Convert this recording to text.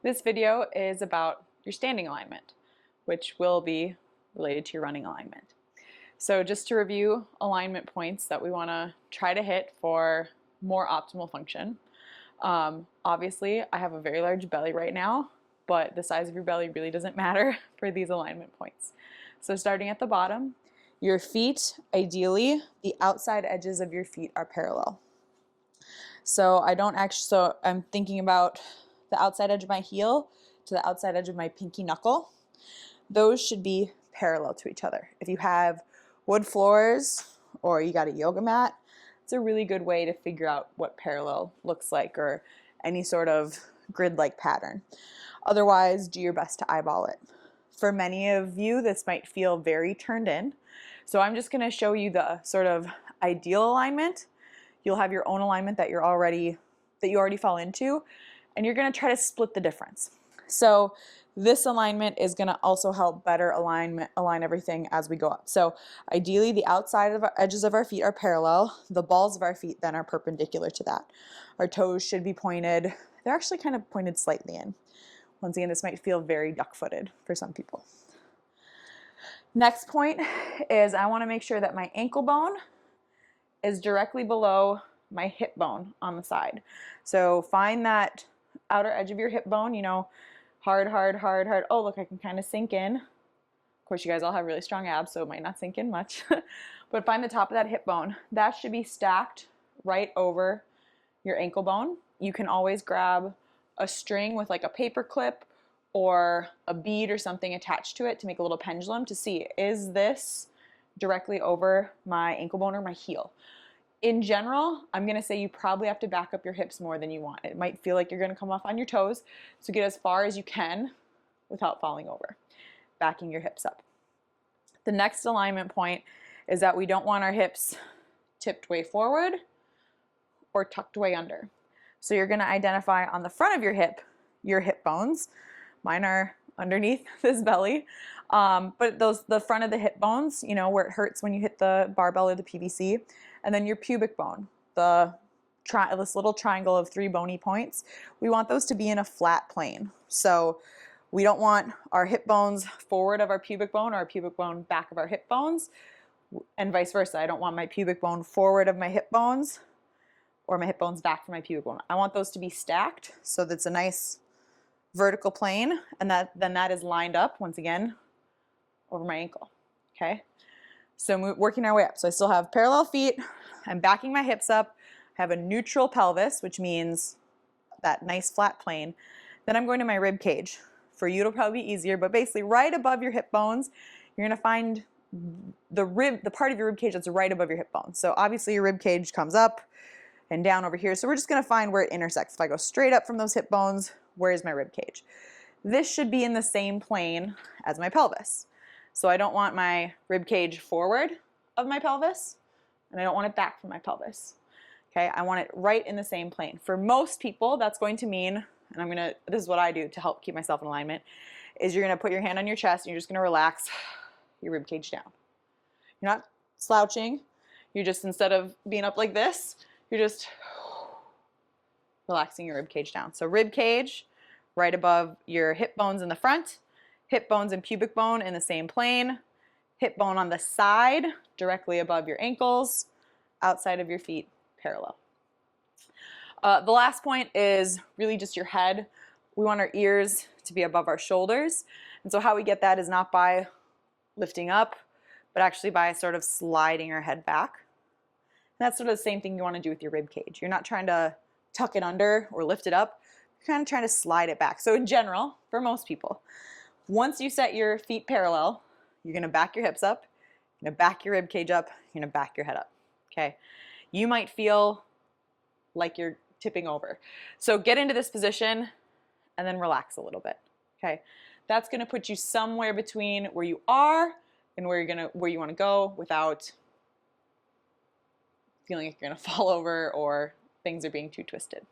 This video is about your standing alignment, which will be related to your running alignment. So just to review alignment points that we want to try to hit for more optimal function. Obviously, I have a very large belly right now, but the size of your belly really doesn't matter for these alignment points. So starting at the bottom, your feet, ideally, the outside edges of your feet are parallel. So I'm thinking about the outside edge of my heel to the outside edge of my pinky knuckle. Those should be parallel to each other. If you have wood floors or you got a yoga mat, it's a really good way to figure out what parallel looks like or any sort of grid-like pattern. Otherwise, do your best to eyeball it. For many of you, this might feel very turned in. So I'm just going to show you the sort of ideal alignment. You'll have your own alignment that you already fall into, and you're going to try to split the difference. So this alignment is going to also help better align everything as we go up. So ideally, the outside of our edges of our feet are parallel. The balls of our feet then are perpendicular to that. Our toes should be pointed. They're actually kind of pointed slightly in. Once again, this might feel very duck-footed for some people. Next point is I want to make sure that my ankle bone is directly below my hip bone on the side. So find that outer edge of your hip bone, hard, hard, hard, hard. Oh, look, I can kind of sink in. Of course, you guys all have really strong abs, so it might not sink in much. But find the top of that hip bone. That should be stacked right over your ankle bone. You can always grab a string with like a paper clip or a bead or something attached to it to make a little pendulum to see, is this directly over my ankle bone or my heel? In general, I'm going to say you probably have to back up your hips more than you want. It might feel like you're going to come off on your toes, so get as far as you can without falling over, backing your hips up. The next alignment point is that we don't want our hips tipped way forward or tucked way under. So you're going to identify on the front of your hip bones. Mine are underneath this belly. But the front of the hip bones, where it hurts when you hit the barbell or the PVC, and then your pubic bone, this little triangle of 3 bony points, we want those to be in a flat plane. So we don't want our hip bones forward of our pubic bone or our pubic bone back of our hip bones, and vice versa. I don't want my pubic bone forward of my hip bones or my hip bones back from my pubic bone. I want those to be stacked so that's a nice vertical plane, and then that is lined up once again over my ankle. Okay, so working our way up. So I still have parallel feet. I'm backing my hips up. I have a neutral pelvis, which means that nice flat plane. Then I'm going to my rib cage. For you, it'll probably be easier, but basically right above your hip bones, you're going to find the part of your rib cage that's right above your hip bone. So obviously your rib cage comes up and down over here. So we're just going to find where it intersects. If I go straight up from those hip bones, where is my rib cage? This should be in the same plane as my pelvis. So I don't want my rib cage forward of my pelvis, and I don't want it back from my pelvis. Okay, I want it right in the same plane. For most people, that's going to mean, and this is what I do to help keep myself in alignment, is you're gonna put your hand on your chest and you're just gonna relax your rib cage down. You're not slouching. You're just, instead of being up like this, you're just relaxing your rib cage down. So rib cage right above your hip bones in the front, hip bones and pubic bone in the same plane, hip bone on the side directly above your ankles, outside of your feet parallel. The last point is really just your head. We want our ears to be above our shoulders. And so how we get that is not by lifting up, but actually by sort of sliding our head back. And that's sort of the same thing you want to do with your rib cage. You're not trying to tuck it under or lift it up. You're kind of trying to slide it back. So in general, for most people, once you set your feet parallel, you're going to back your hips up, you're going to back your rib cage up, you're going to back your head up. Okay? You might feel like you're tipping over. So get into this position and then relax a little bit. Okay? That's going to put you somewhere between where you are and where you want to go without feeling like you're going to fall over or things are being too twisted.